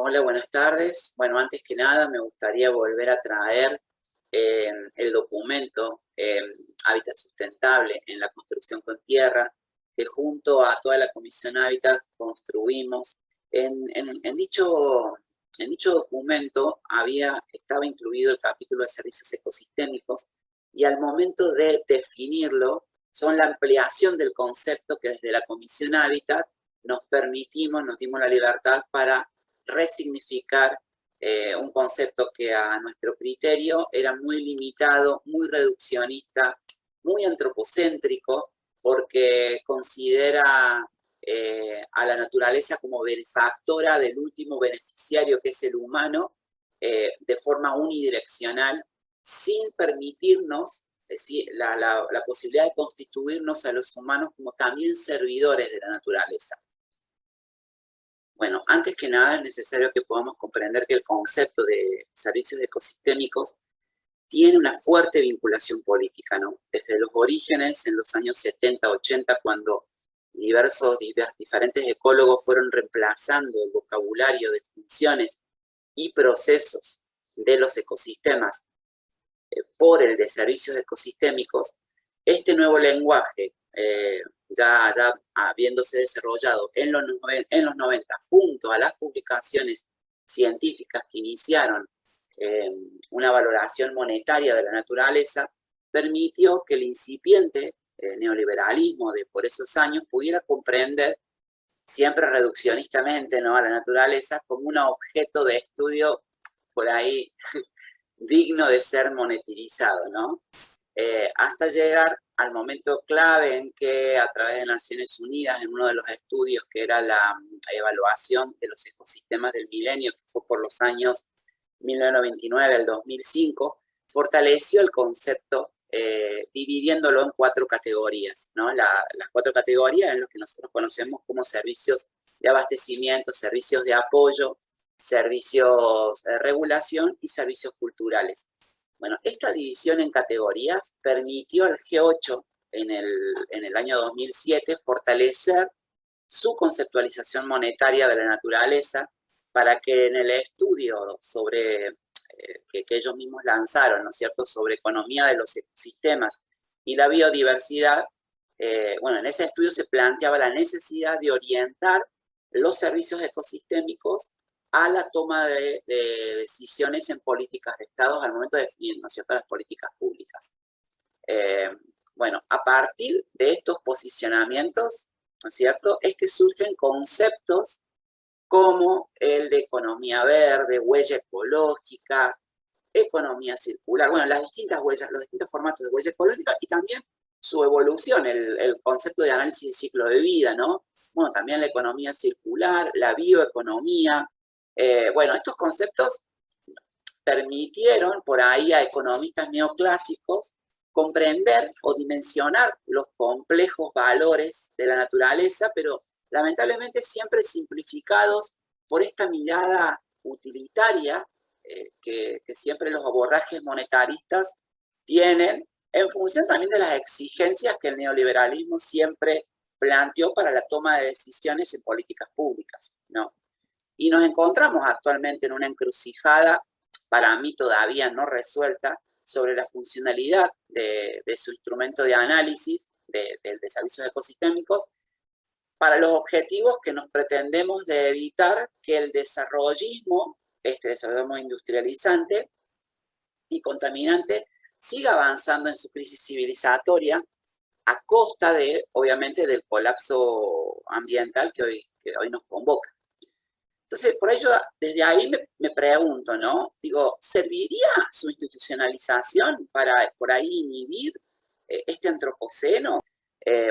Hola, buenas tardes. Bueno, antes que nada me gustaría volver a traer el documento Hábitat Sustentable en la Construcción con Tierra, que junto a toda la Comisión Hábitat construimos. En dicho documento estaba incluido el capítulo de servicios ecosistémicos y al momento de definirlo son la ampliación del concepto que desde la Comisión Hábitat nos dimos la libertad para resignificar un concepto que a nuestro criterio era muy limitado, muy reduccionista, muy antropocéntrico, porque considera a la naturaleza como benefactora del último beneficiario, que es el humano, de forma unidireccional, sin permitirnos la posibilidad de constituirnos a los humanos como también servidores de la naturaleza. Bueno, antes que nada es necesario que podamos comprender que el concepto de servicios ecosistémicos tiene una fuerte vinculación política, ¿no? Desde los orígenes, en los años 70, 80, cuando diferentes ecólogos fueron reemplazando el vocabulario de funciones y procesos de los ecosistemas por el de servicios ecosistémicos, este nuevo lenguaje, ya habiéndose desarrollado en los 90, junto a las publicaciones científicas que iniciaron una valoración monetaria de la naturaleza, permitió que el incipiente neoliberalismo de por esos años pudiera comprender, siempre reduccionistamente, ¿no?, a la naturaleza como un objeto de estudio por ahí digno de ser monetizado, ¿no? Hasta llegar al momento clave en que a través de Naciones Unidas, en uno de los estudios que era la evaluación de los ecosistemas del milenio, que fue por los años 1999 al 2005, fortaleció el concepto dividiéndolo en 4 categorías, ¿no? Las 4 categorías en las que nosotros conocemos como servicios de abastecimiento, servicios de apoyo, servicios de regulación y servicios culturales. Bueno, esta división en categorías permitió al G8 en el año 2007 fortalecer su conceptualización monetaria de la naturaleza para que en el estudio sobre que ellos mismos lanzaron, ¿no es cierto?, sobre economía de los ecosistemas y la biodiversidad, bueno, en ese estudio se planteaba la necesidad de orientar los servicios ecosistémicos a la toma de decisiones en políticas de Estado al momento de definir, ¿no es cierto?, las políticas públicas. Bueno, a partir de estos posicionamientos, ¿no es cierto?, es que surgen conceptos como el de economía verde, huella ecológica, economía circular, bueno, las distintas huellas, los distintos formatos de huella ecológica y también su evolución, el concepto de análisis de ciclo de vida, ¿no? Bueno, también la economía circular, la bioeconomía. Bueno, estos conceptos permitieron por ahí a economistas neoclásicos comprender o dimensionar los complejos valores de la naturaleza, pero lamentablemente siempre simplificados por esta mirada utilitaria que siempre los abordajes monetaristas tienen, en función también de las exigencias que el neoliberalismo siempre planteó para la toma de decisiones en políticas públicas, ¿no? Y nos encontramos actualmente en una encrucijada, para mí todavía no resuelta, sobre la funcionalidad de su instrumento de análisis de servicios ecosistémicos para los objetivos que nos pretendemos de evitar que el desarrollismo, este desarrollo industrializante y contaminante, siga avanzando en su crisis civilizatoria a costa de, obviamente, del colapso ambiental que hoy nos convoca. Entonces, por ello, desde ahí me pregunto, ¿no? Digo, ¿serviría su institucionalización para, por ahí, inhibir este antropoceno?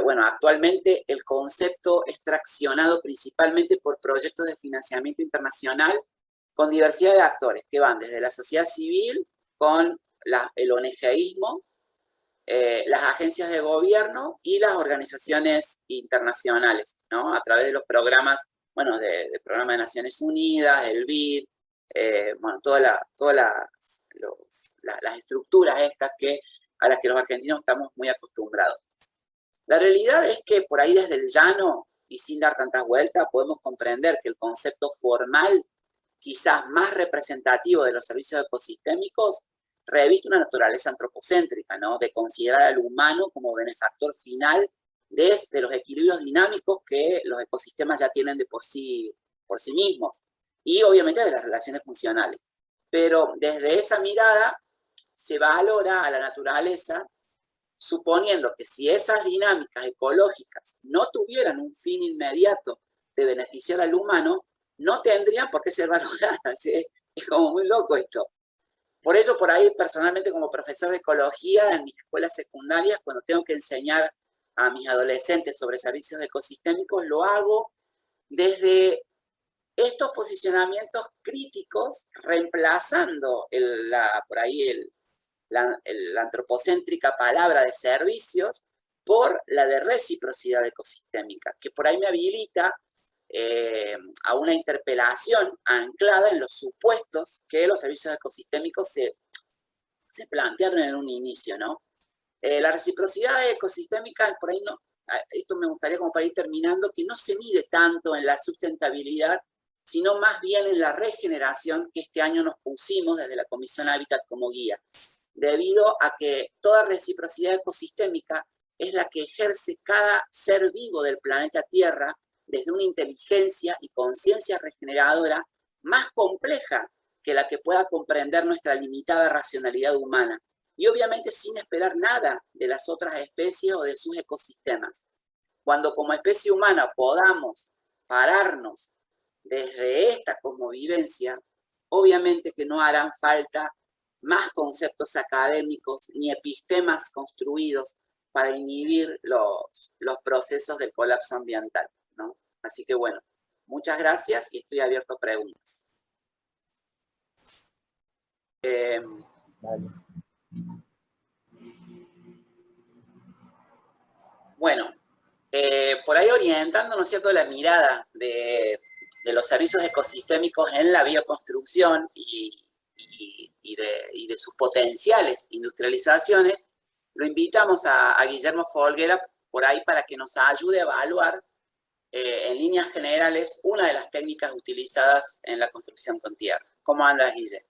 Bueno, actualmente el concepto es traccionado principalmente por proyectos de financiamiento internacional con diversidad de actores que van desde la sociedad civil con el ONGismo, las agencias de gobierno y las organizaciones internacionales, ¿no? A través de los programas, bueno, del Programa de Naciones Unidas, el BID, bueno, todas las estructuras estas a las que los argentinos estamos muy acostumbrados. La realidad es que por ahí desde el llano y sin dar tantas vueltas podemos comprender que el concepto formal quizás más representativo de los servicios ecosistémicos, reviste una naturaleza antropocéntrica, ¿no? De considerar al humano como benefactor final de los equilibrios dinámicos que los ecosistemas ya tienen de por sí mismos, y obviamente de las relaciones funcionales. Pero desde esa mirada se valora a la naturaleza, suponiendo que si esas dinámicas ecológicas no tuvieran un fin inmediato de beneficiar al humano, no tendrían por qué ser valoradas. Es como muy loco esto. Por eso, por ahí, personalmente, como profesor de ecología, en mis escuelas secundarias, cuando tengo que enseñar a mis adolescentes sobre servicios ecosistémicos, lo hago desde estos posicionamientos críticos, reemplazando la antropocéntrica palabra de servicios por la de reciprocidad ecosistémica, que por ahí me habilita a una interpelación anclada en los supuestos que los servicios ecosistémicos se plantearon en un inicio, ¿no? La reciprocidad ecosistémica, por ahí no, esto me gustaría como para ir terminando, que no se mide tanto en la sustentabilidad, sino más bien en la regeneración que este año nos pusimos desde la Comisión Hábitat como guía, debido a que toda reciprocidad ecosistémica es la que ejerce cada ser vivo del planeta Tierra desde una inteligencia y conciencia regeneradora más compleja que la que pueda comprender nuestra limitada racionalidad humana, y obviamente sin esperar nada de las otras especies o de sus ecosistemas. Cuando como especie humana podamos pararnos desde esta cosmovivencia, obviamente que no harán falta más conceptos académicos ni epistemas construidos para inhibir los procesos del colapso ambiental, ¿no? Así que bueno, muchas gracias y estoy abierto a preguntas. Vale. Bueno, por ahí orientando, ¿no es cierto?, la mirada de los servicios ecosistémicos en la bioconstrucción y de sus potenciales industrializaciones, lo invitamos a Guillermo Folguera por ahí para que nos ayude a evaluar en líneas generales una de las técnicas utilizadas en la construcción con tierra. ¿Cómo andas, Guille?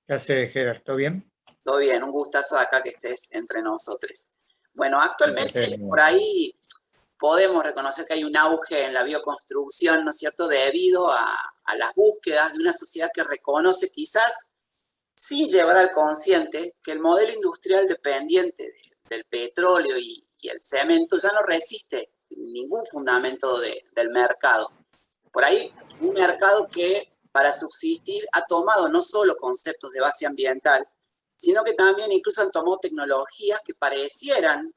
¿Qué haces, Gerard? ¿Todo bien? Todo bien, un gustazo acá que estés entre nosotros. Bueno, actualmente por ahí podemos reconocer que hay un auge en la bioconstrucción, ¿no es cierto?, debido a las búsquedas de una sociedad que reconoce quizás, sin llevar al consciente, que el modelo industrial dependiente del petróleo y el cemento ya no resiste ningún fundamento del mercado. Por ahí, un mercado que para subsistir ha tomado no solo conceptos de base ambiental, sino que también incluso han tomado tecnologías que parecieran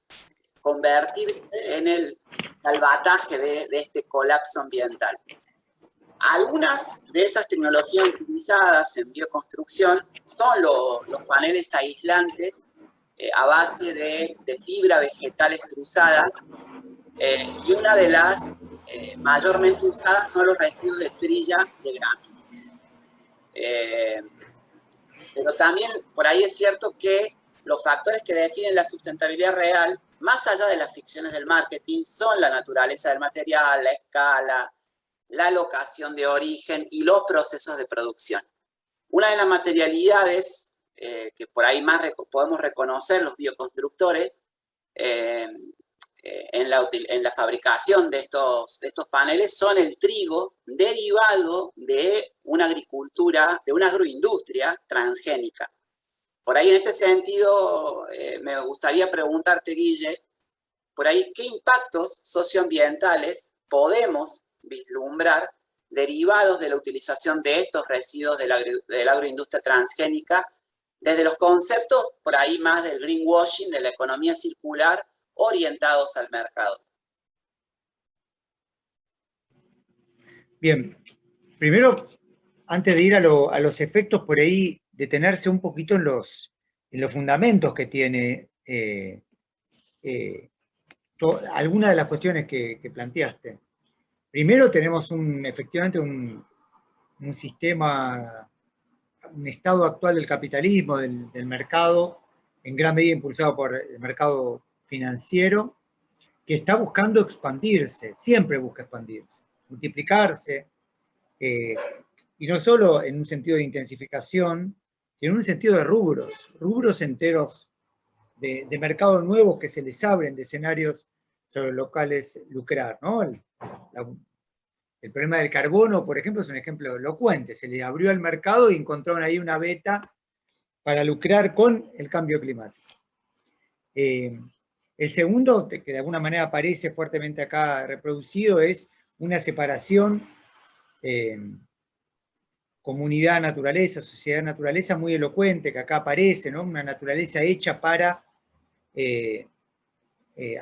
convertirse en el salvataje de este colapso ambiental. Algunas de esas tecnologías utilizadas en bioconstrucción son los paneles aislantes a base de fibra vegetal extrusada, y una de las mayormente usadas son los residuos de trilla de gramíneas. Pero también por ahí es cierto que los factores que definen la sustentabilidad real, más allá de las ficciones del marketing, son la naturaleza del material, la escala, la locación de origen y los procesos de producción. Una de las materialidades que por ahí más podemos reconocer los bioconstructores en la fabricación de estos paneles son el trigo derivado de una agricultura, de una agroindustria transgénica. Por ahí en este sentido me gustaría preguntarte, Guille, por ahí qué impactos socioambientales podemos vislumbrar derivados de la utilización de estos residuos de la agroindustria transgénica desde los conceptos por ahí más del greenwashing, de la economía circular, orientados al mercado. Bien, primero, antes de ir a los efectos, por ahí detenerse un poquito en los fundamentos que tiene algunas de las cuestiones que planteaste. Primero tenemos efectivamente un sistema, un estado actual del capitalismo, del mercado, en gran medida impulsado por el mercado financiero, que está buscando expandirse, siempre busca expandirse, multiplicarse, y no solo en un sentido de intensificación, sino en un sentido de rubros enteros de mercados nuevos que se les abren, de escenarios sobre los locales lucrar, ¿no? El problema del carbono, por ejemplo, es un ejemplo elocuente. Se le abrió el mercado y encontraron ahí una beta para lucrar con el cambio climático. El segundo, que de alguna manera aparece fuertemente acá reproducido, es una separación comunidad-naturaleza, sociedad-naturaleza muy elocuente, que acá aparece, ¿no? Una naturaleza hecha para,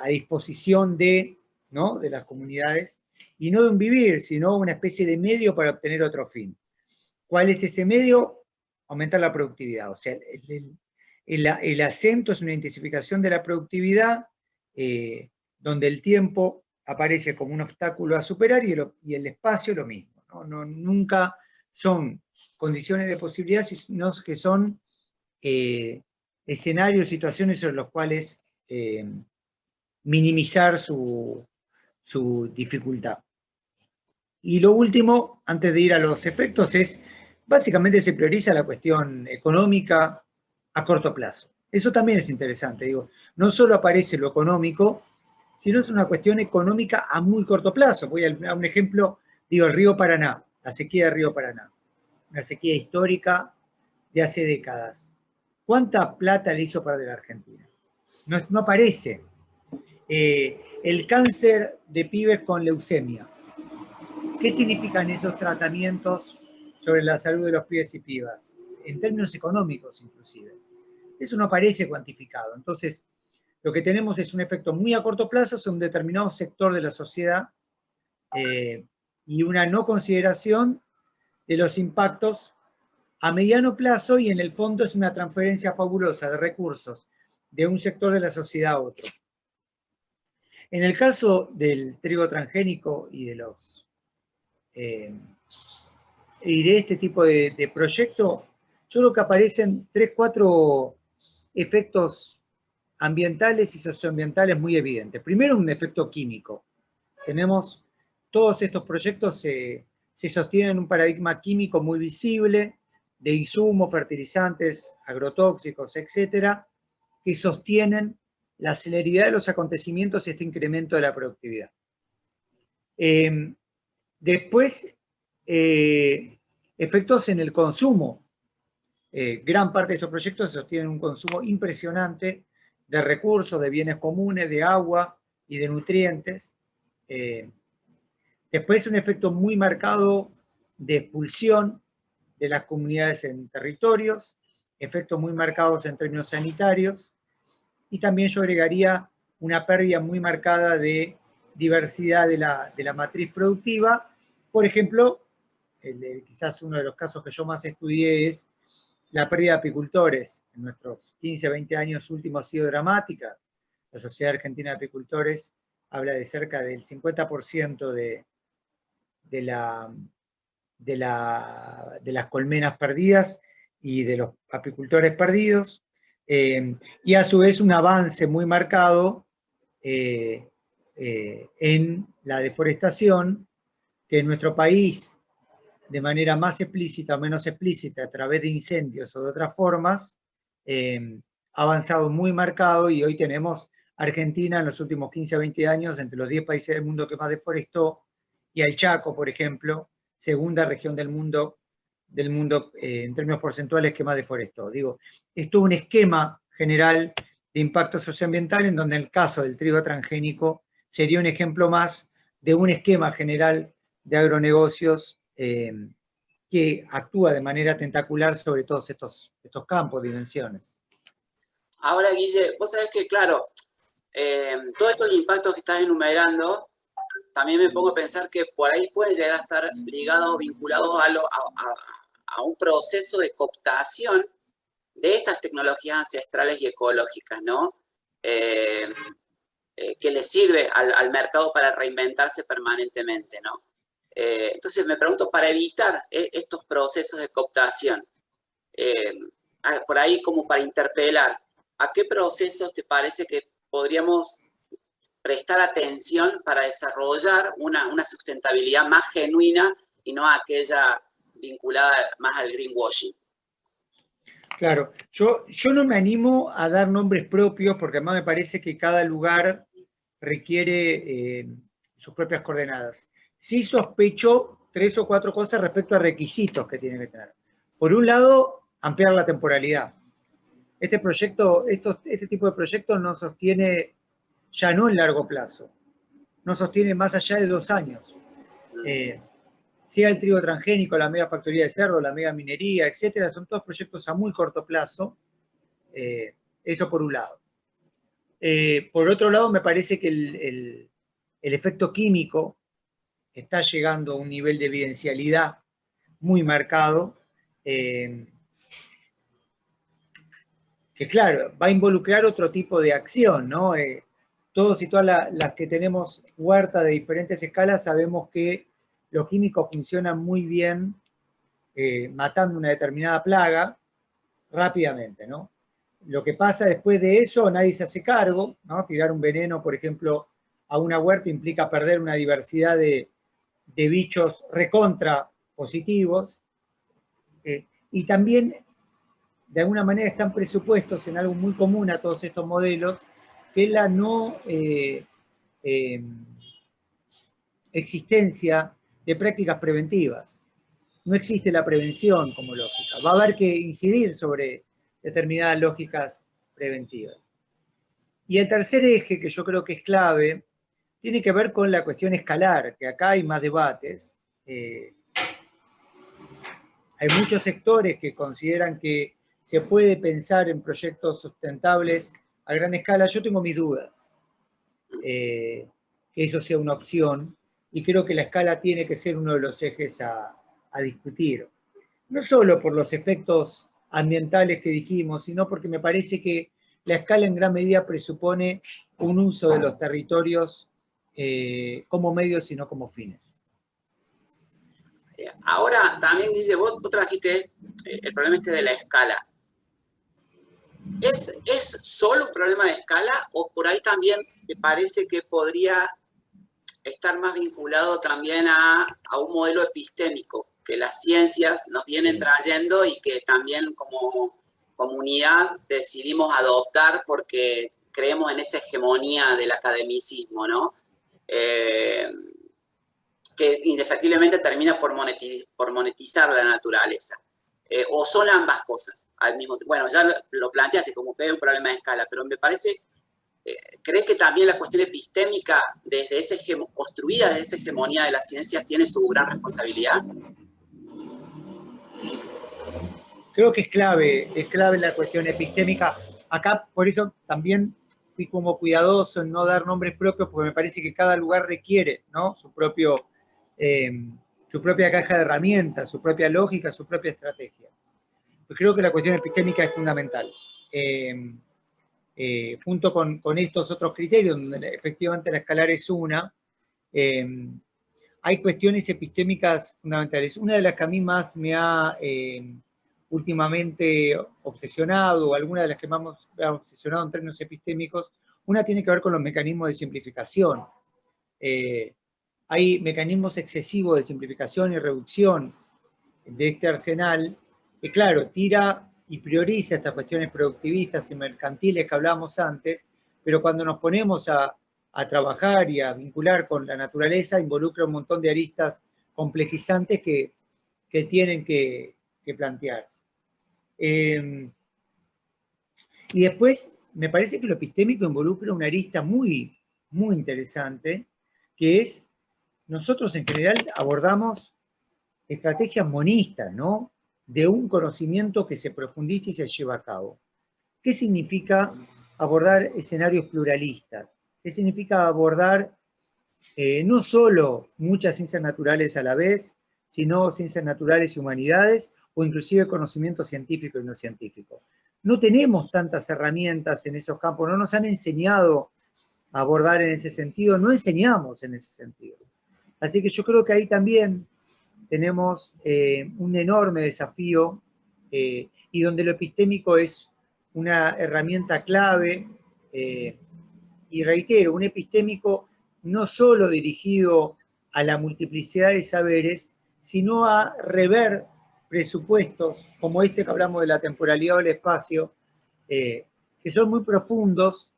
a disposición de, ¿no? De las comunidades, y no de un vivir, sino una especie de medio para obtener otro fin. ¿Cuál es ese medio? Aumentar la productividad. O sea, el acento es una intensificación de la productividad, donde el tiempo aparece como un obstáculo a superar y el espacio lo mismo, ¿no? Nunca son condiciones de posibilidad, sino que son escenarios, situaciones sobre los cuales minimizar su dificultad. Y lo último, antes de ir a los efectos, es básicamente se prioriza la cuestión económica a corto plazo. Eso también es interesante, digo, no solo aparece lo económico, sino es una cuestión económica a muy corto plazo. Voy a un ejemplo, digo, el río Paraná, la sequía del río Paraná, una sequía histórica de hace décadas. ¿Cuánta plata le hizo perder a Argentina? No aparece. El cáncer de pibes con leucemia. ¿Qué significan esos tratamientos sobre la salud de los pibes y pibas? En términos económicos, inclusive. Eso no aparece cuantificado. Entonces, lo que tenemos es un efecto muy a corto plazo sobre un determinado sector de la sociedad y una no consideración de los impactos a mediano plazo, y en el fondo es una transferencia fabulosa de recursos de un sector de la sociedad a otro. En el caso del trigo transgénico y de este tipo de proyecto, yo creo que aparecen 3, 4 efectos ambientales y socioambientales muy evidentes. Primero, un efecto químico. Tenemos todos estos proyectos se sostienen en un paradigma químico muy visible, de insumos, fertilizantes, agrotóxicos, etcétera, que sostienen la celeridad de los acontecimientos y este incremento de la productividad. Después, efectos en el consumo. Gran parte de estos proyectos sostienen un consumo impresionante de recursos, de bienes comunes, de agua y de nutrientes. Después, un efecto muy marcado de expulsión de las comunidades en territorios, efectos muy marcados en términos sanitarios, y también yo agregaría una pérdida muy marcada de diversidad de la matriz productiva. Por ejemplo, quizás uno de los casos que yo más estudié es la pérdida de apicultores. En nuestros 15, 20 años últimos ha sido dramática. La Sociedad Argentina de Apicultores habla de cerca del 50% de las colmenas perdidas y de los apicultores perdidos, y a su vez un avance muy marcado en la deforestación, que en nuestro país, de manera más explícita o menos explícita, a través de incendios o de otras formas, ha avanzado muy marcado, y hoy tenemos Argentina en los últimos 15 a 20 años entre los 10 países del mundo que más deforestó, y al Chaco, por ejemplo, segunda región del mundo en términos porcentuales que más deforestó. Digo, esto es un esquema general de impacto socioambiental en donde el caso del trigo transgénico sería un ejemplo más de un esquema general de agronegocios que actúa de manera tentacular sobre todos estos campos, dimensiones. Ahora, Guille, vos sabés que, claro, todos estos impactos que estás enumerando, también me pongo a pensar que por ahí pueden llegar a estar ligados o vinculados a un proceso de cooptación de estas tecnologías ancestrales y ecológicas, ¿no? Que le sirve al mercado para reinventarse permanentemente, ¿no? Entonces me pregunto, para evitar estos procesos de cooptación, por ahí como para interpelar, ¿a qué procesos te parece que podríamos prestar atención para desarrollar una sustentabilidad más genuina y no aquella vinculada más al greenwashing. Claro, yo no me animo a dar nombres propios porque además me parece que cada lugar requiere sus propias coordenadas. Sí sospecho 3 o 4 cosas respecto a requisitos que tienen que tener. Por un lado, ampliar la temporalidad. Este tipo de proyectos no sostiene, ya no en largo plazo, no sostiene más allá de 2 años. Sea el trigo transgénico, la mega factoría de cerdo, la mega minería, etcétera, son todos proyectos a muy corto plazo. Eso por un lado. Por otro lado, me parece que el efecto químico está llegando a un nivel de evidencialidad muy marcado, que claro, va a involucrar otro tipo de acción, ¿no? Todos y todas las que tenemos huerta de diferentes escalas sabemos que los químicos funcionan muy bien matando una determinada plaga rápidamente, ¿no? Lo que pasa después de eso, nadie se hace cargo, ¿no? Tirar un veneno, por ejemplo, a una huerta implica perder una diversidad de bichos recontra positivos, y también, de alguna manera, están presupuestos en algo muy común a todos estos modelos, que es la no existencia de prácticas preventivas. No existe la prevención como lógica. Va a haber que incidir sobre determinadas lógicas preventivas. Y el tercer eje, que yo creo que es clave, tiene que ver con la cuestión escalar, que acá hay más debates. Hay muchos sectores que consideran que se puede pensar en proyectos sustentables a gran escala. Yo tengo mis dudas que eso sea una opción, y creo que la escala tiene que ser uno de los ejes a discutir. No solo por los efectos ambientales que dijimos, sino porque me parece que la escala en gran medida presupone un uso de los territorios como medios y no como fines. Ahora, también dice, vos trajiste el problema de la escala. ¿Es solo un problema de escala o por ahí también te parece que podría estar más vinculado también a un modelo epistémico que las ciencias nos vienen trayendo y que también como comunidad decidimos adoptar porque creemos en esa hegemonía del academicismo, ¿no? Que indefectiblemente termina por monetizar la naturaleza. O son ambas cosas al mismo tiempo. Bueno, ya lo planteaste como que es un problema de escala, pero me parece, ¿crees que también la cuestión epistémica construida desde esa hegemonía de las ciencias tiene su gran responsabilidad? Creo que es clave la cuestión epistémica. Acá, por eso también fui como cuidadoso en no dar nombres propios, porque me parece que cada lugar requiere, ¿no? su propia caja de herramientas, su propia lógica, su propia estrategia. Pues creo que la cuestión epistémica es fundamental. Junto con estos otros criterios, donde efectivamente la escalar es una, hay cuestiones epistémicas fundamentales. Una de las que a mí más me ha últimamente obsesionado, o alguna de las que más me ha obsesionado en términos epistémicos, una tiene que ver con los mecanismos de simplificación. Hay mecanismos excesivos de simplificación y reducción de este arsenal, que claro, tira y prioriza estas cuestiones productivistas y mercantiles que hablábamos antes, pero cuando nos ponemos a trabajar y a vincular con la naturaleza, involucra un montón de aristas complejizantes que tienen que plantearse. Y después, me parece que lo epistémico involucra una arista muy, muy interesante, que es, nosotros en general abordamos estrategias monistas, ¿no? De un conocimiento que se profundiza y se lleva a cabo. ¿Qué significa abordar escenarios pluralistas? ¿Qué significa abordar no solo muchas ciencias naturales a la vez, sino ciencias naturales y humanidades, o inclusive conocimiento científico y no científico? No tenemos tantas herramientas en esos campos, no nos han enseñado a abordar en ese sentido, no enseñamos en ese sentido. Así que yo creo que ahí también tenemos un enorme desafío, y donde lo epistémico es una herramienta clave, y reitero, un epistémico no solo dirigido a la multiplicidad de saberes, sino a rever presupuestos como este que hablamos de la temporalidad del espacio, que son muy profundos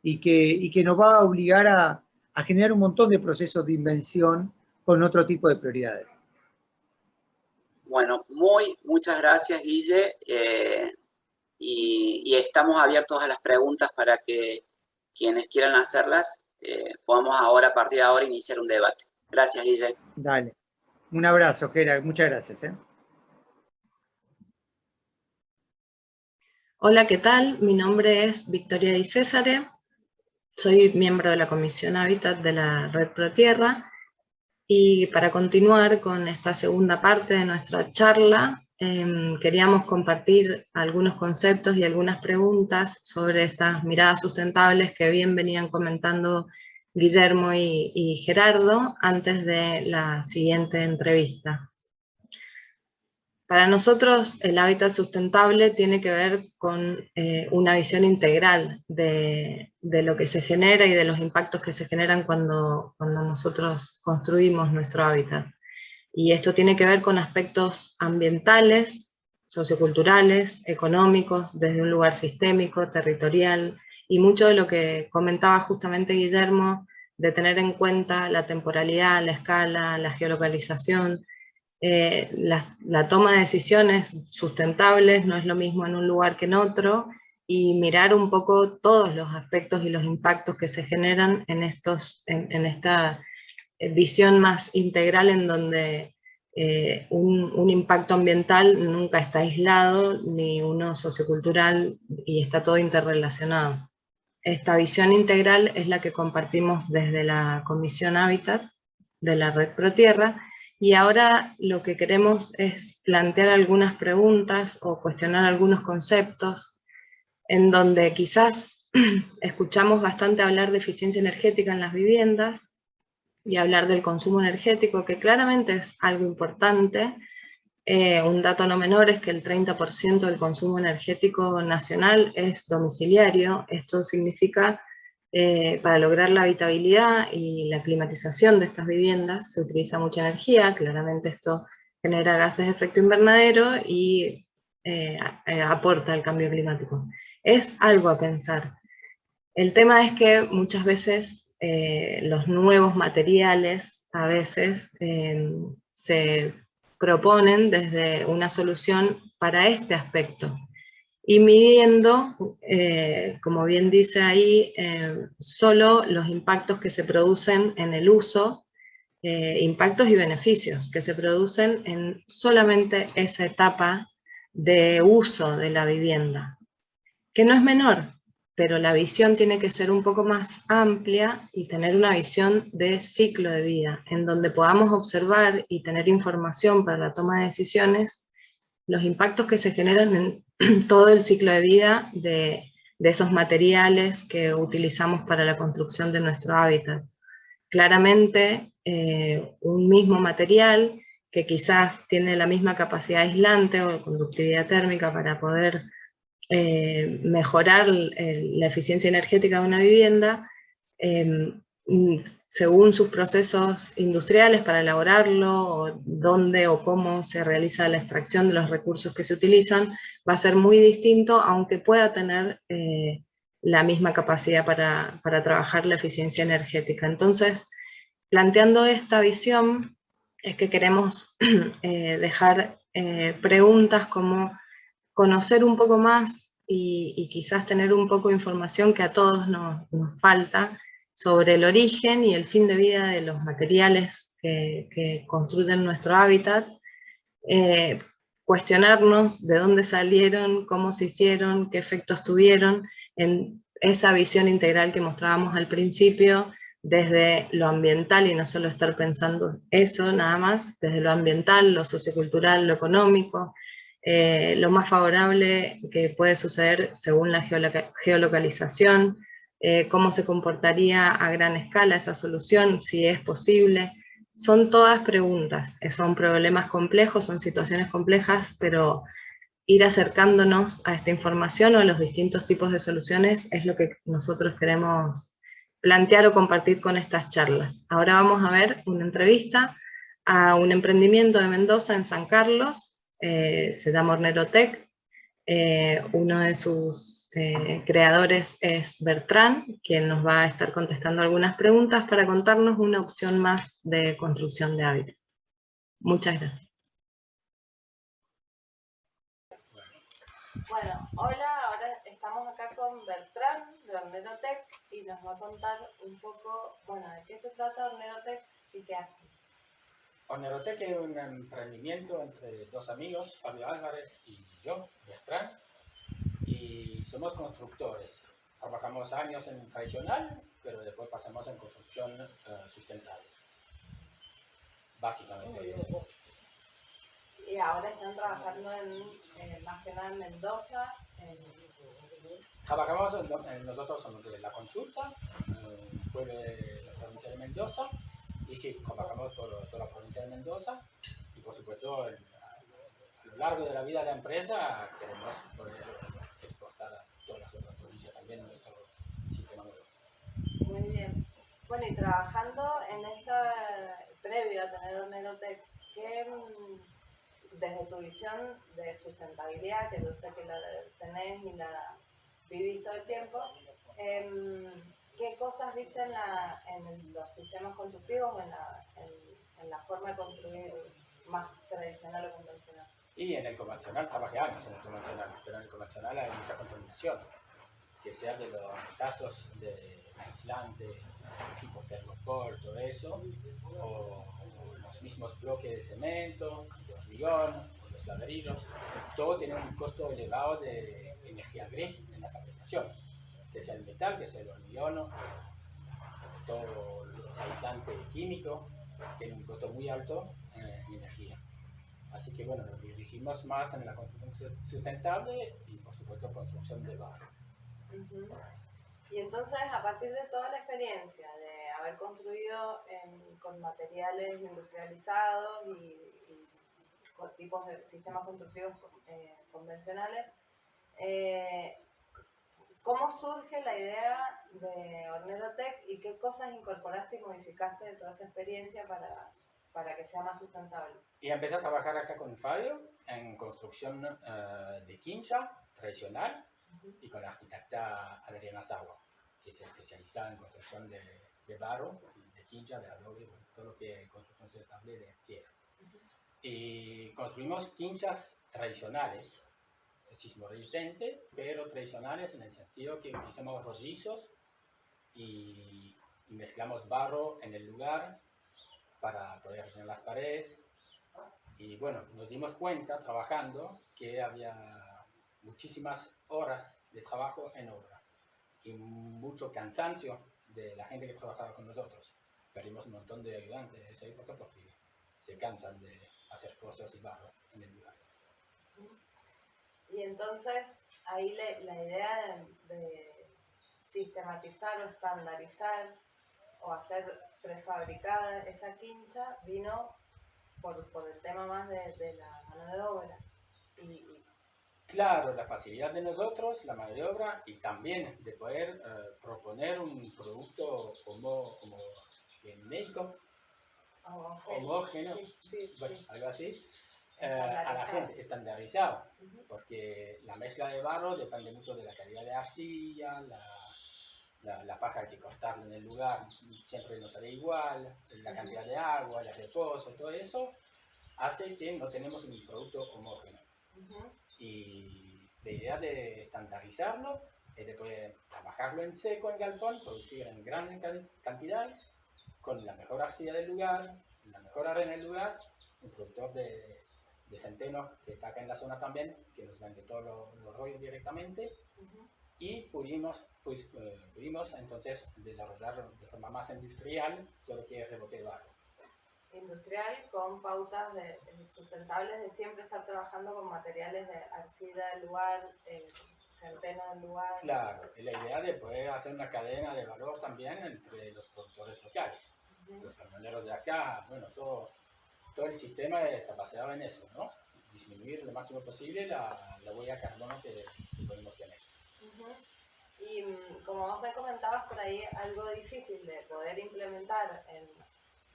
y que nos va a obligar a generar un montón de procesos de invención con otro tipo de prioridades. Bueno, muchas gracias, Guille, y estamos abiertos a las preguntas para que quienes quieran hacerlas podamos ahora, a partir de ahora, iniciar un debate. Gracias, Guille. Dale. Un abrazo, Gera. Muchas gracias. Hola, ¿qué tal? Mi nombre es Victoria Di Césare. Soy miembro de la Comisión Hábitat de la Red ProTierra. Y para continuar con esta segunda parte de nuestra charla, queríamos compartir algunos conceptos y algunas preguntas sobre estas miradas sustentables que bien venían comentando Guillermo y Gerardo antes de la siguiente entrevista. Para nosotros el hábitat sustentable tiene que ver con una visión integral de lo que se genera y de los impactos que se generan cuando nosotros construimos nuestro hábitat. Y esto tiene que ver con aspectos ambientales, socioculturales, económicos, desde un lugar sistémico, territorial, y mucho de lo que comentaba justamente Guillermo, de tener en cuenta la temporalidad, la escala, la geolocalización. La toma de decisiones sustentables no es lo mismo en un lugar que en otro, y mirar un poco todos los aspectos y los impactos que se generan en esta visión más integral, en donde un impacto ambiental nunca está aislado, ni uno sociocultural, y está todo interrelacionado. Esta visión integral es la que compartimos desde la Comisión Hábitat de la Red ProTierra, y ahora lo que queremos es plantear algunas preguntas o cuestionar algunos conceptos en donde quizás escuchamos bastante hablar de eficiencia energética en las viviendas y hablar del consumo energético, que claramente es algo importante. Un dato no menor es que el 30% del consumo energético nacional es domiciliario. Esto significa para lograr la habitabilidad y la climatización de estas viviendas se utiliza mucha energía. Claramente esto genera gases de efecto invernadero y aporta al cambio climático. Es algo a pensar. El tema es que muchas veces los nuevos materiales a veces se proponen desde una solución para este aspecto, y midiendo, como bien dice ahí, solo los impactos que se producen en el uso, impactos y beneficios que se producen en solamente esa etapa de uso de la vivienda, que no es menor, pero la visión tiene que ser un poco más amplia y tener una visión de ciclo de vida, en donde podamos observar y tener información para la toma de decisiones, los impactos que se generan en todo el ciclo de vida de esos materiales que utilizamos para la construcción de nuestro hábitat. Claramente, un mismo material que quizás tiene la misma capacidad aislante o conductividad térmica para poder mejorar la eficiencia energética de una vivienda, según sus procesos industriales para elaborarlo, o dónde o cómo se realiza la extracción de los recursos que se utilizan, va a ser muy distinto, aunque pueda tener la misma capacidad para trabajar la eficiencia energética. Entonces, planteando esta visión, es que queremos dejar preguntas como conocer un poco más y quizás tener un poco de información que a todos nos falta sobre el origen y el fin de vida de los materiales que construyen nuestro hábitat, cuestionarnos de dónde salieron, cómo se hicieron, qué efectos tuvieron, en esa visión integral que mostrábamos al principio, desde lo ambiental, y no solo estar pensando eso nada más, desde lo ambiental, lo sociocultural, lo económico, lo más favorable que puede suceder según la geolocalización, cómo se comportaría a gran escala esa solución, si es posible. Son todas preguntas, son problemas complejos, son situaciones complejas, pero ir acercándonos a esta información o a los distintos tipos de soluciones es lo que nosotros queremos plantear o compartir con estas charlas. Ahora vamos a ver una entrevista a un emprendimiento de Mendoza en San Carlos, se llama Hornerotec. Uno de sus creadores es Bertrán, quien nos va a estar contestando algunas preguntas para contarnos una opción más de construcción de hábitat. Muchas gracias. Bueno, hola, ahora estamos acá con Bertrán de Hornerotec y nos va a contar un poco, bueno, de qué se trata Hornerotec y qué hace. Hornerotec es un emprendimiento entre dos amigos, Fabio Álvarez y yo, Bertrán, y somos constructores. Trabajamos años en tradicional, pero después pasamos en construcción sustentable. Básicamente eso. Y ahora están trabajando en más que nada en Mendoza. Trabajamos nosotros somos de la consulta, fue de la provincia de Mendoza, y sí, trabajamos por toda la provincia de Mendoza, y por supuesto a lo largo de la vida de la empresa queremos poder exportar a todas las otras provincias también en nuestro sistema nuevo. Muy bien. Bueno, y trabajando en esta, previo a tener Hornerotec, ¿qué, desde tu visión de sustentabilidad, que yo sé que la tenés y la vivís todo el tiempo, ¿qué cosas viste en los sistemas constructivos o en la forma de construir más tradicional o convencional? Y en el convencional, trabajé años en el convencional, pero en el convencional hay mucha contaminación, que sea de los casos de aislante, tipo tergopol, todo eso, o los mismos bloques de cemento, de hormigón, o los ladrillos, todo tiene un costo elevado de energía gris en la fabricación, que sea el metal, que sea el hormigón, todos los aislantes químicos, tienen un costo muy alto en energía. Así que bueno, nos dirigimos más en la construcción sustentable y por supuesto construcción de barro. Y entonces, a partir de toda la experiencia de haber construido con materiales industrializados y con tipos de sistemas constructivos convencionales, ¿cómo surge la idea de Hornerotec y qué cosas incorporaste y modificaste de toda esa experiencia para que sea más sustentable? Y empecé a trabajar acá con Fabio en construcción de quincha tradicional y con la arquitecta Adriana Sagua, que se especializa en construcción de barro, de quincha, de adobe, todo lo que es construcción sustentable de tierra. Y construimos quinchas tradicionales, sismo resistente, pero tradicionales en el sentido que utilizamos rollizos y mezclamos barro en el lugar para poder rellenar las paredes. Y bueno, nos dimos cuenta trabajando que había muchísimas horas de trabajo en obra y mucho cansancio de la gente que trabajaba con nosotros. Perdimos un montón de ayudantes en esa época porque se cansan de hacer cosas y barro en el lugar. Y entonces ahí la idea de sistematizar o estandarizar o hacer prefabricada esa quincha vino por el tema más de la mano de obra. Claro, la facilidad de nosotros, la mano de obra y también de poder proponer un producto como genérico, homógeno, bueno, algo así, a la gente, estandarizado, porque la mezcla de barro depende mucho de la calidad de arcilla, la paja hay que cortarla en el lugar, siempre no sale igual, la cantidad de agua, el reposo, todo eso hace que no tenemos un producto homógeno. Y la idea de estandarizarlo es de poder trabajarlo en seco en galpón, producir en grandes cantidades, con la mejor arcilla del lugar, la mejor arena del lugar, un productor de centeno que está acá en la zona también, que nos vende todos los rollos directamente, y pudimos entonces desarrollar de forma más industrial todo lo que es reboque de barro. Industrial con pautas sustentables de siempre estar trabajando con materiales de arcilla del lugar, centeno del lugar. Claro, la idea de poder hacer una cadena de valor también entre los productores locales. Los camioneros de acá, bueno, todo el sistema está basado en eso, ¿no? Disminuir lo máximo posible la huella de carbono que podemos tener. Y como vos me comentabas por ahí, algo difícil de poder implementar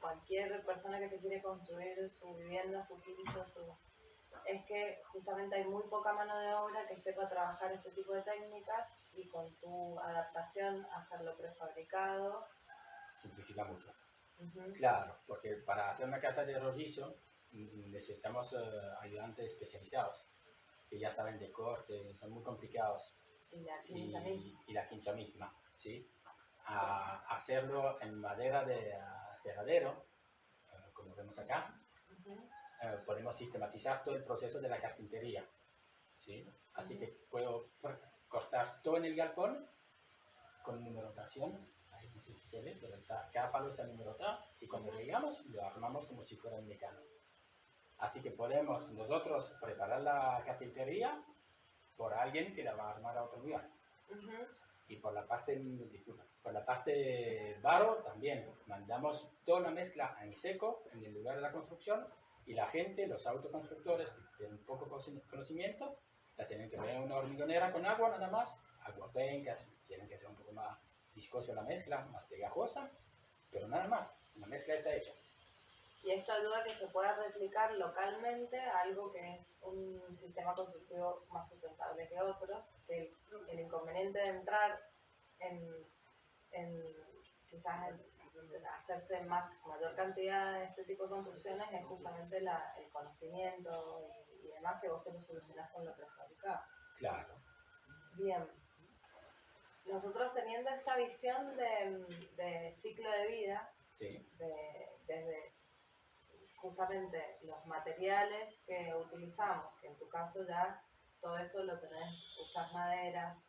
cualquier persona que se quiere construir su vivienda, su quincho, es que justamente hay muy poca mano de obra que sepa trabajar este tipo de técnicas y con tu adaptación a hacerlo prefabricado. Simplifica mucho. Claro, porque para hacer una casa de rollizo necesitamos ayudantes especializados que ya saben de corte, son muy complicados. Y la quincha misma. Y la quincha misma, ¿sí? A hacerlo en madera de aserradero, como vemos acá, podemos sistematizar todo el proceso de la carpintería, ¿sí? Así que puedo cortar todo en el galpón con numerotación. Ahí no sé si se ve, pero cada palo está numerotado y cuando llegamos lo armamos como si fuera un mecano. Así que podemos nosotros preparar la carpintería por alguien que la va a armar a otro lugar. Y por la parte, por la parte barro también mandamos toda la mezcla en seco en el lugar de la construcción y la gente, los autoconstructores que tienen poco conocimiento, la tienen que poner en una hormigonera con agua nada más, agua penca, tienen que ser un poco más viscosa la mezcla, más pegajosa, pero nada más, la mezcla está hecha. Y esto ayuda a que se pueda replicar localmente algo que es un sistema constructivo más sustentable que otros, que el inconveniente de entrar quizás en hacerse mayor cantidad de este tipo de construcciones es justamente el conocimiento y demás que vos se lo solucionás con lo prefabricado. Claro. Bien. Nosotros teniendo esta visión de ciclo de vida, sí, desde justamente los materiales que utilizamos, que en tu caso ya todo eso lo tenés, usas maderas,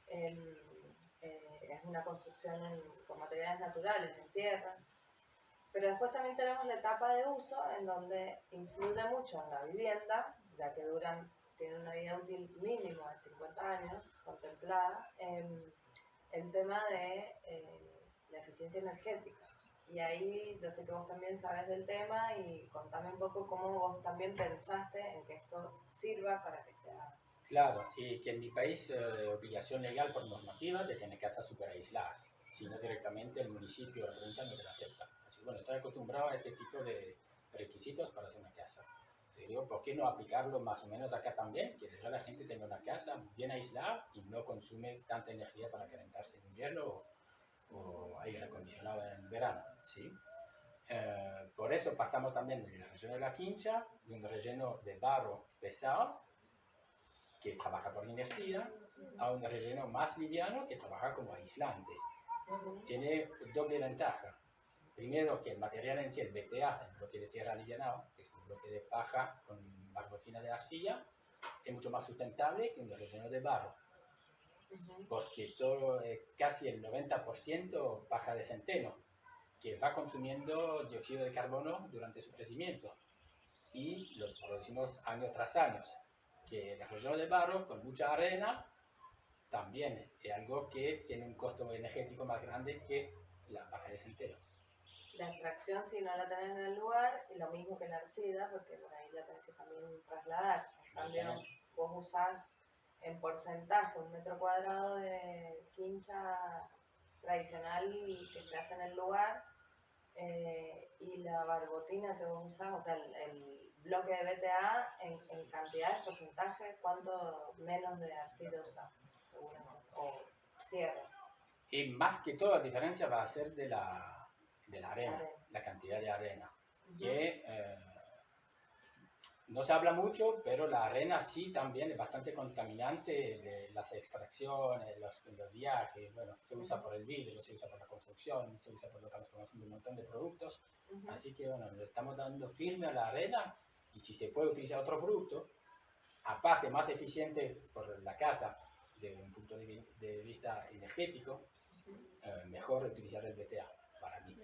es una construcción con materiales naturales, en tierra, pero después también tenemos la etapa de uso en donde influye mucho en la vivienda, ya que tienen una vida útil mínimo de 50 años, contemplada, el tema de la eficiencia energética. Y ahí yo sé que vos también sabes del tema y contame un poco cómo vos también pensaste en que esto sirva para que sea. Claro, y que en mi país obligación legal por normativa de tener casas súper aisladas, si no directamente el municipio o la provincia no te la acepta. Así que bueno, estoy acostumbrado a este tipo de requisitos para hacer una casa. Te digo, ¿por qué no aplicarlo más o menos acá también? Que ya la gente tenga una casa bien aislada y no consume tanta energía para calentarse en invierno o aire acondicionado en verano, ¿sí? Por eso pasamos también del relleno de la quincha, de un relleno de barro pesado, que trabaja por inercia, a un relleno más liviano que trabaja como aislante. Tiene doble ventaja. Primero, que el material en sí, el BTA, el bloque de tierra alivianado, que es un bloque de paja con barbotina de arcilla, es mucho más sustentable que un relleno de barro. Porque todo, casi el 90% paja de centeno, que va consumiendo dióxido de carbono durante su crecimiento. Y lo producimos año tras año. Que el relleno de barro con mucha arena también es algo que tiene un costo energético más grande que la paja de centeno. La extracción, si no la tenés en el lugar, y lo mismo que la arcilla, porque por ahí la tenés que también trasladar. En cambio, vos usás en porcentaje 1 metro cuadrado de quincha tradicional que se hace en el lugar, y la barbotina que vos usás, o sea, el bloque de BTA en cantidad de porcentaje, ¿cuánto menos de arcilla usás? Seguramente, o tierra. Y más que todo la diferencia va a ser de la arena, la cantidad de arena. Que no se habla mucho, pero la arena sí también es bastante contaminante de las extracciones, los viajes. Bueno, se usa por el vidrio, se usa por la construcción, se usa por la transformación de un montón de productos. Así que bueno, le estamos dando firme a la arena y si se puede utilizar otro producto, aparte más eficiente por la casa, de un punto de vista energético, mejor utilizar el BTA para mí.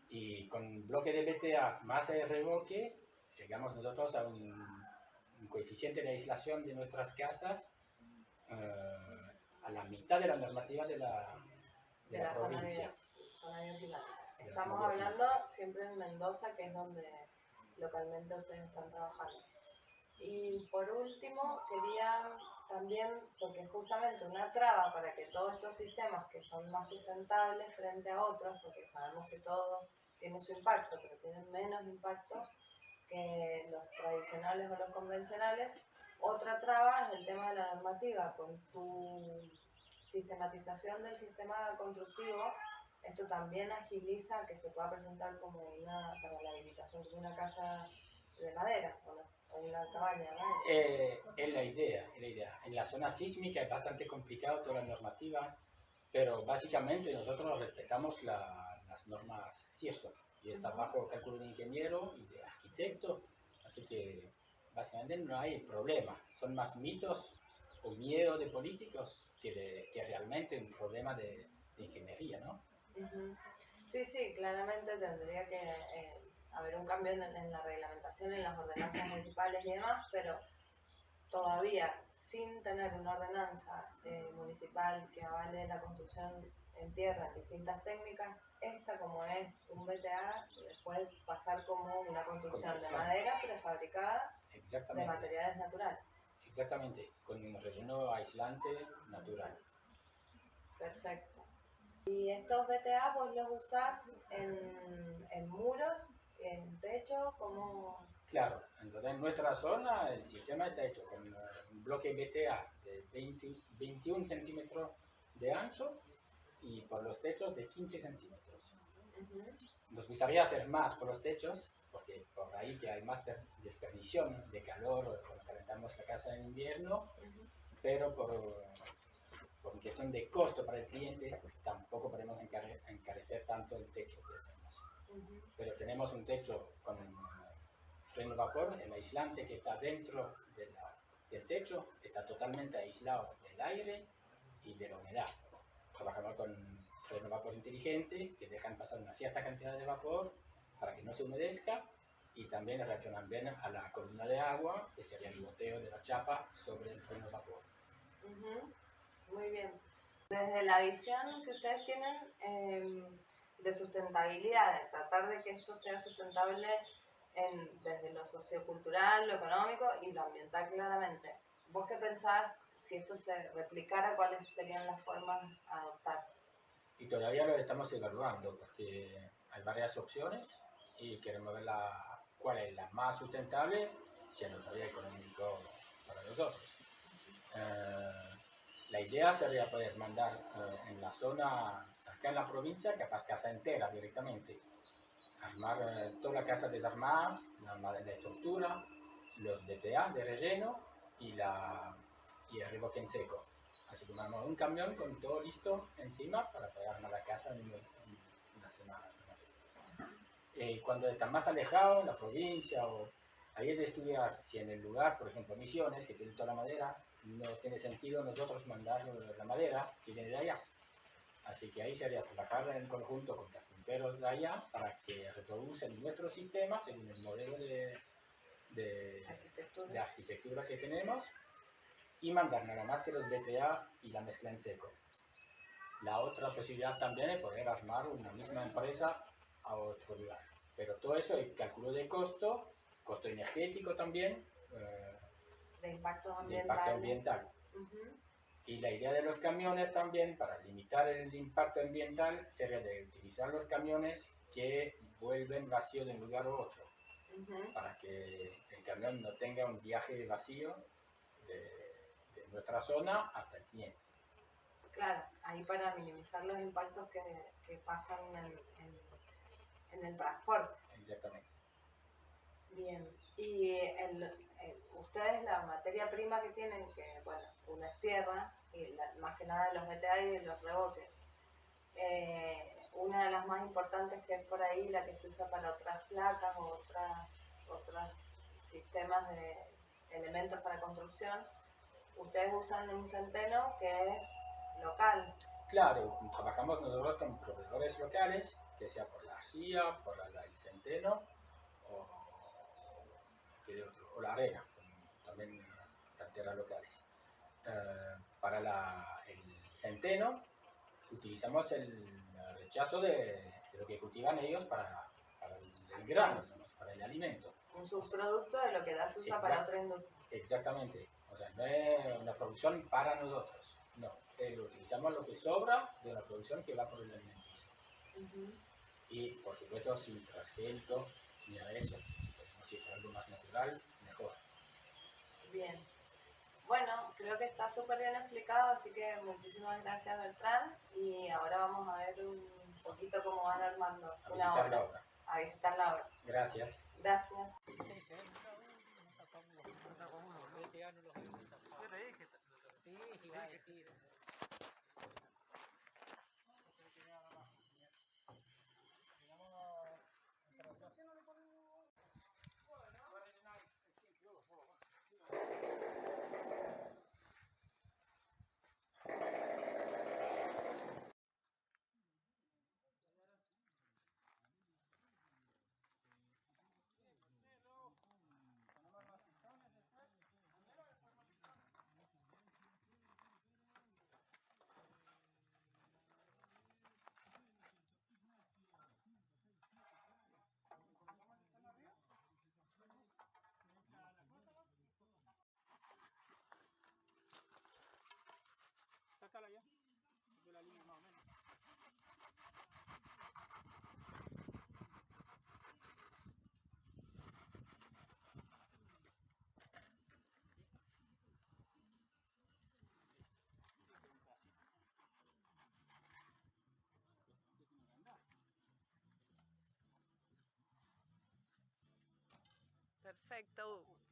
Y con bloque de BTA más el revoque, llegamos nosotros a un coeficiente de aislación de nuestras casas a la mitad de la normativa de la provincia. Zona bioclimática. Estamos hablando siempre en Mendoza, que es donde localmente ustedes están trabajando. Y por último, quería también, porque justamente una traba para que todos estos sistemas que son más sustentables frente a otros, porque sabemos que todo tiene su impacto, pero tienen menos impacto que los tradicionales o los convencionales. Otra traba es el tema de la normativa. Con tu sistematización del sistema constructivo, esto también agiliza que se pueda presentar como para la habilitación como una casa de madera o una cabaña, ¿no? Es la idea, es la idea. En la zona sísmica es bastante complicado toda la normativa, pero básicamente nosotros respetamos las normas CIRSO y está bajo cálculo de ingeniero y de arquitecto, así que básicamente no hay problema. Son más mitos o miedo de políticos que realmente un problema de ingeniería, ¿no? Sí, claramente tendría que haber un cambio en la reglamentación, en las ordenanzas municipales y demás, pero todavía sin tener una ordenanza municipal que avale la construcción en tierra en distintas técnicas, esta como es un BTA, después pasar como una construcción de madera prefabricada de materiales naturales. Exactamente, con un relleno aislante natural. Perfecto. ¿Y estos BTA vos los usás en muros, en techo, como...? Claro, entonces en nuestra zona el sistema está hecho con un bloque BTA de 21 centímetros de ancho y por los techos de 15 centímetros. Nos gustaría hacer más por los techos, porque por ahí que hay más desperdición de calor cuando calentamos la casa en invierno, pero por cuestión de costo para el cliente tampoco podemos encarecer tanto el techo que hacemos. Pero tenemos un techo con freno de vapor, el aislante que está dentro del techo, está totalmente aislado del aire y de la humedad. Trabajamos con freno de vapor inteligente que dejan pasar una cierta cantidad de vapor para que no se humedezca y también reaccionan bien a la columna de agua, que sería el goteo de la chapa sobre el freno de vapor. Muy bien. Desde la visión que ustedes tienen de sustentabilidad, de tratar de que esto sea sustentable desde lo sociocultural, lo económico y lo ambiental claramente, ¿vos qué pensás si esto se replicara, cuáles serían las formas a adoptar? Y todavía lo estamos evaluando porque hay varias opciones y queremos ver cuál es la más sustentable, siendo todavía económico para nosotros. La idea sería poder mandar en la zona, acá en la provincia, capaz casa entera directamente. Armar toda la casa desarmada, la estructura, los BTA de relleno y el revoque en seco. Así que mandamos un camión con todo listo encima para poder armar la casa en unas semanas. Cuando está más alejado, en la provincia, o ahí es de estudiar si en el lugar, por ejemplo, Misiones, que tiene toda la madera, no tiene sentido nosotros mandar la madera que viene de allá. Así que ahí sería trabajar en conjunto con carpinteros de allá para que reproducen nuestro sistema según el modelo de arquitectura que tenemos y mandar nada más que los BTA y la mezcla en seco. La otra posibilidad también es poder armar una misma empresa a otro lugar. Pero todo eso hay cálculo de costo energético también, de impacto ambiental. Y la idea de los camiones también, para limitar el impacto ambiental, sería de utilizar los camiones que vuelven vacío de un lugar u otro, para que el camión no tenga un viaje vacío de nuestra zona hasta el cliente. Claro, ahí para minimizar los impactos que pasan en el transporte. Exactamente. Bien, y ustedes la materia prima que tienen, que bueno, una es tierra, y más que nada los BTA y los reboques. Una de las más importantes que es por ahí, la que se usa para otras placas o otros sistemas de elementos para construcción, ustedes usan un centeno que es local. Claro, trabajamos nosotros con proveedores locales, que sea por la arcilla, por el centeno o la arena, también canteras locales. Para el centeno utilizamos el rechazo de lo que cultivan ellos para el grano, digamos, para el alimento. Un subproducto de lo que se usa para otra industria. Exactamente, o sea, no es una producción para nosotros, no, utilizamos lo que sobra de la producción que va por el alimenticio. Y por supuesto sin transgénicos ni nada de eso. Si es algo más natural, mejor. Bien. Bueno, creo que está súper bien explicado, así que muchísimas gracias, Beltrán. Y ahora vamos a ver un poquito cómo van armando una obra. A visitar la obra. Gracias. Gracias. Sí, iba a decir. Sácala ya, de la línea más o menos. Perfecto.